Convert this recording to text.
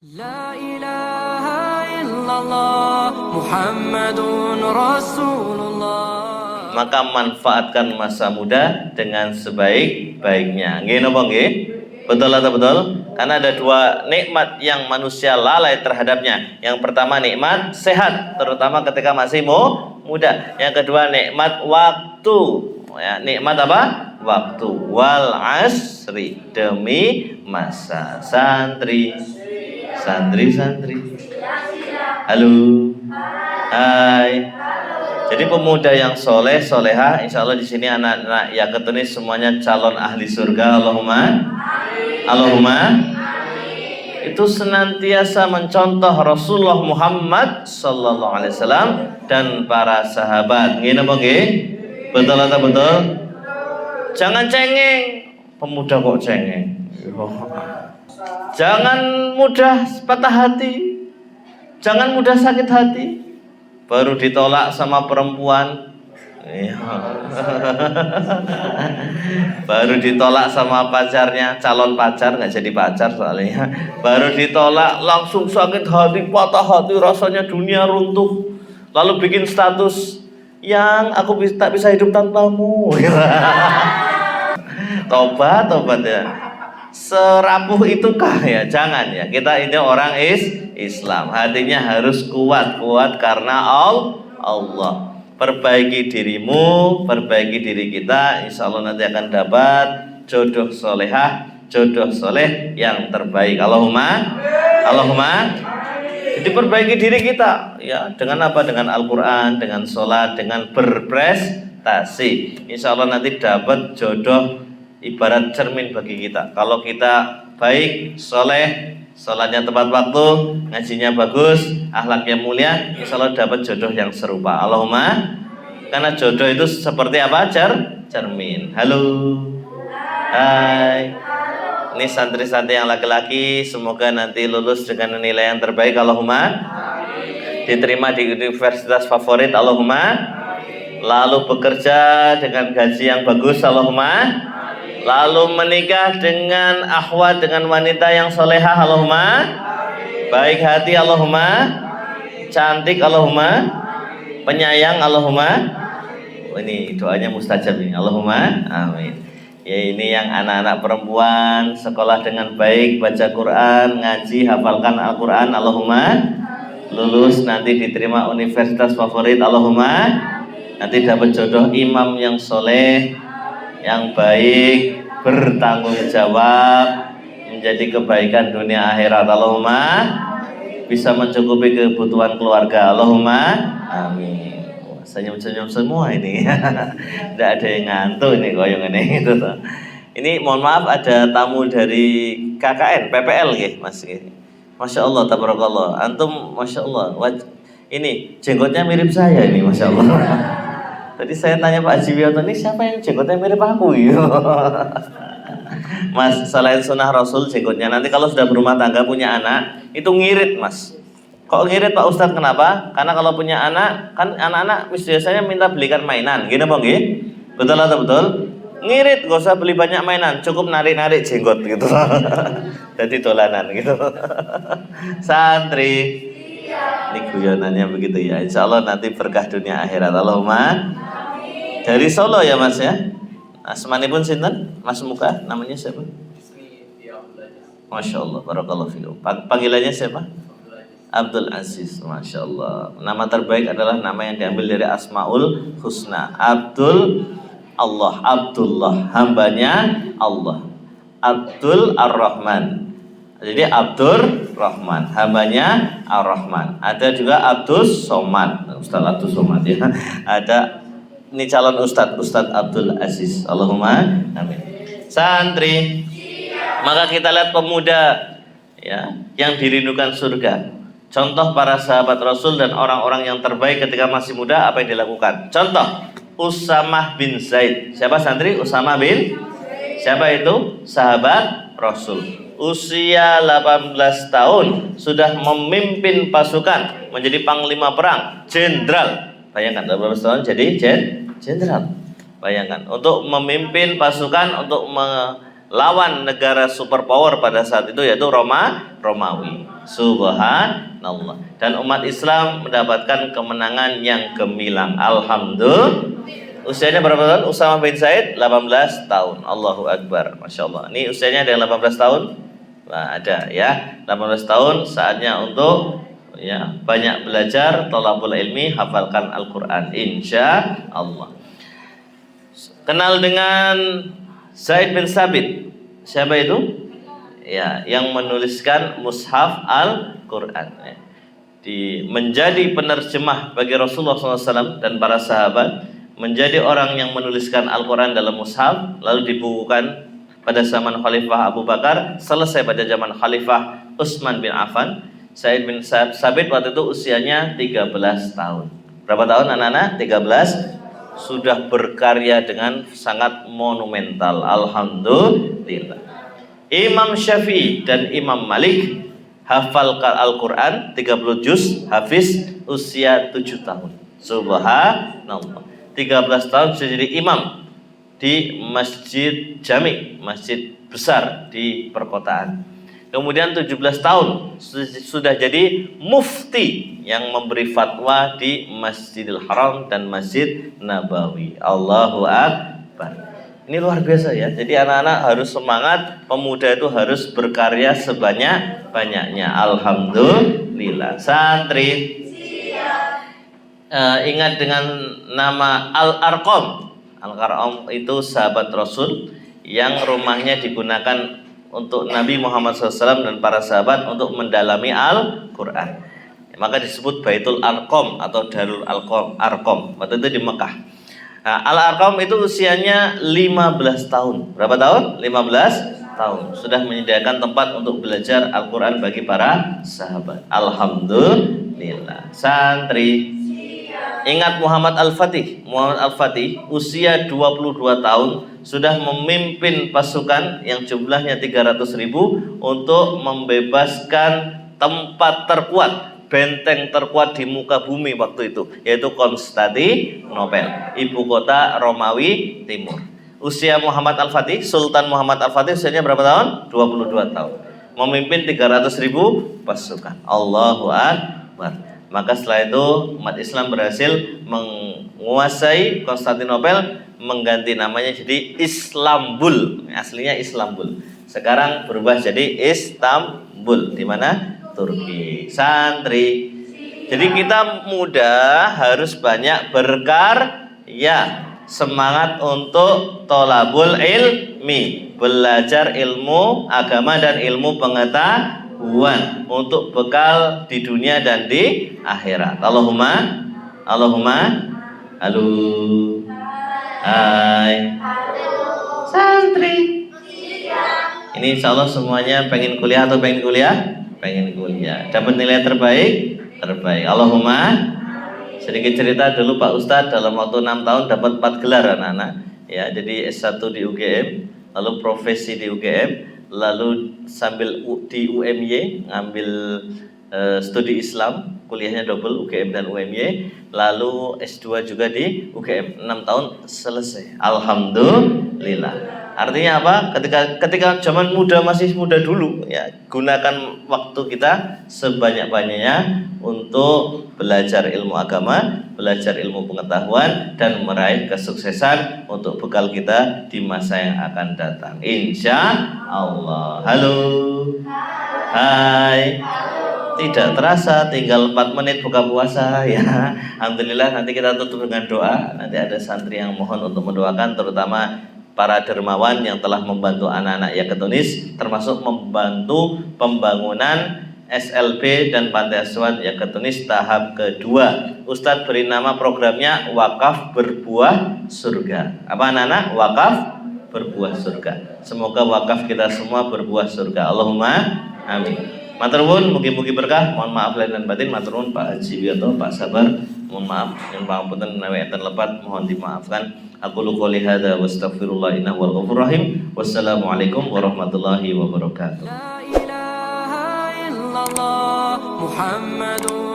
La ilaha illallah Muhammadun Rasulullah. Maka manfaatkan masa muda dengan sebaik-baiknya. Nggih napa nggih? Betul atau betul? Karena ada dua nikmat yang manusia lalai terhadapnya. Yang pertama nikmat sehat, terutama ketika masih muda. Yang kedua nikmat waktu. Ya, nikmat apa? Waktu. Wal asri, demi masa. Santri. Halo. Hai. Jadi pemuda yang soleh, soleha, insya Allah di sini anak-anak ya ketuni semuanya calon ahli surga. Allahumma. Itu senantiasa mencontoh Rasulullah Muhammad sallallahu alaihi wasallam dan para sahabat. Ngene apa nggih? Betul atau betul? Jangan cengeng. Pemuda kok cengeng? Jangan mudah patah hati. Jangan mudah sakit hati. Baru ditolak sama perempuan. Baru ditolak sama pacarnya, calon pacar, nggak jadi pacar soalnya. Baru ditolak langsung sakit hati, patah hati, rasanya dunia runtuh. Lalu bikin status, yang aku tak bisa hidup tanpamu. Tobat ya. Serapuh itukah ya? Jangan ya. Kita ini orang Islam. Hatinya harus kuat karena Allah. Perbaiki dirimu, perbaiki diri kita. Insya Allah nanti akan dapat jodoh solehah, jodoh soleh yang terbaik. Allahumma. Jadi perbaiki diri kita ya. Dengan apa? Dengan Al-Quran, dengan sholat, dengan berprestasi. Insya Allah nanti dapat jodoh ibarat cermin bagi kita. Kalau kita baik, soleh, sholatnya tepat waktu, ngajinya bagus, akhlaknya mulia, insya Allah dapat jodoh yang serupa. Allahumma. Karena jodoh itu seperti apa? Cermin. Halo. Hai. Ini santri-santri yang laki-laki, semoga nanti lulus dengan nilai yang terbaik. Allahumma. Diterima di universitas favorit. Allahumma. Lalu bekerja dengan gaji yang bagus. Allahumma. Lalu menikah dengan akhwat, dengan wanita yang solehah. Allahumma. Baik hati. Allahumma. Cantik. Allahumma. Penyayang. Allahumma. Ini doanya mustajab ini. Allahumma. Amin. Ya, ini yang anak-anak perempuan sekolah dengan baik, baca Quran, ngaji, hafalkan Al-Quran. Allahumma. Lulus nanti diterima universitas favorit. Allahumma. Nanti dapat jodoh imam yang soleh, yang baik, bertanggung jawab, menjadi kebaikan dunia akhirat. Allahumma. Bisa mencukupi kebutuhan keluarga. Allahumma. Amin. Senyum-senyum semua ini. Tidak ada yang ngantuk ini goyong ini itu tuh. Ini mohon maaf ada tamu dari KKN PPL ya Mas. Masya Allah, tabarakallah. Antum Masya Allah. Ini jenggotnya mirip saya ini, Masya Allah. Tadi saya tanya Pak Haji Wiyoto, ini siapa yang jenggotnya mirip aku? Mas, selain sunnah Rasul jenggotnya. Nanti kalau sudah berumah tangga punya anak, itu ngirit Mas. Kok ngirit Pak Ustadz, kenapa? Karena kalau punya anak, kan anak-anak biasanya minta belikan mainan. Gini Bang, betul atau betul? Ngirit, gak usah beli banyak mainan, cukup narik-narik jenggot gitu. Jadi dolanan gitu. Santri. Ini guyonannya begitu ya. Insya Allah nanti berkah dunia akhirat. Allahumma. Dari Solo ya Mas ya. Asmanipun sinten? Mas Muka, namanya siapa? Masya Allah, barakallahu fiikum. Panggilannya siapa? Abdul Aziz. Masya Allah. Nama terbaik adalah nama yang diambil dari Asmaul Husna. Abdullah, hambanya Allah. Abdul Ar-Rahman. Jadi Abdur Rahman, hambanya Ar-Rahman. Ada juga Abdus Somad, Ustaz Abdus Somad ya. Ada ini calon Ustaz Abdul Aziz. Allahumma amin. Santri. Maka kita lihat pemuda ya yang dirindukan surga. Contoh para sahabat Rasul dan orang-orang yang terbaik ketika masih muda apa yang dilakukan? Contoh Usamah bin Zaid. Siapa santri? Usamah bin? Siapa itu? Sahabat Rasul. Usia 18 tahun sudah memimpin pasukan, menjadi panglima perang, jenderal. Bayangkan 18 tahun jadi jenderal. Bayangkan untuk memimpin pasukan, untuk lawan negara superpower pada saat itu yaitu Romawi. Subhanallah. Dan umat Islam mendapatkan kemenangan yang gemilang. Alhamdulillah. Usianya berapa tahun? Usama bin Zaid 18 tahun. Allahu Akbar. Masya Allah. Ini usianya ada yang 18 tahun? Nah, ada ya. 18 tahun saatnya untuk ya banyak belajar, thalabul ilmi, hafalkan Al-Quran. Insya Allah. Kenal dengan Zaid bin Sabit. Siapa itu? Ya, yang menuliskan mushaf Al-Quran. Menjadi penerjemah bagi Rasulullah SAW dan para sahabat. Menjadi orang yang menuliskan Al-Quran dalam mushaf, lalu dibukukan pada zaman Khalifah Abu Bakar, selesai pada zaman Khalifah Utsman bin Affan. Zaid bin Sabit waktu itu usianya 13 tahun. Berapa tahun anak-anak? 13. Sudah berkarya dengan sangat monumental. Alhamdulillah. Imam Syafi'i dan Imam Malik hafal Al-Quran 30 juz, hafiz usia 7 tahun. Subhanallah. 13 tahun sudah jadi imam di Masjid Jami, masjid besar di perkotaan. Kemudian 17 tahun sudah jadi mufti yang memberi fatwa di Masjidil Haram dan Masjid Nabawi. Allahu Akbar. Ini luar biasa ya. Jadi anak-anak harus semangat, pemuda itu harus berkarya sebanyak-banyaknya. Alhamdulillah. Santri ingat dengan nama Al-Arqam. Al-Arqam itu sahabat Rasul yang rumahnya digunakan untuk Nabi Muhammad SAW dan para sahabat untuk mendalami Al-Quran. Maka disebut Baitul Arqam atau Darul Arqam. Waktu itu di Mekah. Nah, Al-Arqam itu usianya 15 tahun. Berapa tahun? 15 tahun. Sudah menyediakan tempat untuk belajar Al-Quran bagi para sahabat. Alhamdulillah. Santri ingat Muhammad Al-Fatih. Muhammad Al-Fatih usia 22 tahun sudah memimpin pasukan yang jumlahnya 300.000 untuk membebaskan tempat terkuat, benteng terkuat di muka bumi waktu itu, yaitu Konstantinopel, ibu kota Romawi Timur. Usia Muhammad Al-Fatih, Sultan Muhammad Al-Fatih usianya berapa tahun? 22 tahun. Memimpin 300.000 pasukan. Allahu Akbar. Maka setelah itu umat Islam berhasil menguasai Konstantinopel, mengganti namanya jadi Istanbul. Aslinya Istanbul. Sekarang berubah jadi Istanbul. Di mana? Turki. Santri. Jadi kita muda harus banyak berkarya. Semangat untuk thalabul ilmi, belajar ilmu agama dan ilmu pengetahuan untuk bekal di dunia dan di akhirat. Allahumma halo. Hai santri. Ini insya Allah semuanya pengen kuliah atau pengen kuliah? Pengen kuliah. Dapat nilai terbaik? Terbaik. Allahumma. Sedikit cerita dulu Pak Ustadz, dalam waktu 6 tahun dapat 4 gelar anak-anak. Ya, jadi S1 di UGM, lalu profesi di UGM, lalu sambil di UMY ngambil studi Islam, kuliahnya double UGM dan UMY, lalu S2 juga di UGM. 6 tahun selesai. Alhamdulillah. Artinya apa? Ketika zaman muda, masih muda dulu, ya, gunakan waktu kita sebanyak-banyaknya untuk belajar ilmu agama, belajar ilmu pengetahuan, dan meraih kesuksesan untuk bekal kita di masa yang akan datang. Insya Allah. Halo. Hai. Tidak terasa tinggal 4 menit buka puasa ya. Alhamdulillah, nanti kita tutup dengan doa. Nanti ada santri yang mohon untuk mendoakan, terutama para dermawan yang telah membantu anak-anak Yaketunis, termasuk membantu pembangunan SLB dan Pantai Asuhan Yaketunis tahap kedua. Ustadz beri nama programnya Wakaf Berbuah Surga. Apa anak-anak? Wakaf Berbuah Surga. Semoga wakaf kita semua berbuah surga. Allahumma amin. Matur nuwun, mugi-mugi berkah. Mohon maaf lahir dan batin. Matur nuwun Pak Haji Wiyoto, Pak Sabar. Mohon maaf yang pangapunten menawi enten lepat, mohon dimaafkan. Aku qouli hadza wa astaghfirullah innahu wal ghafurur rahim. Wassalamualaikum warahmatullahi wabarakatuh. La ilaha illallah Muhammadur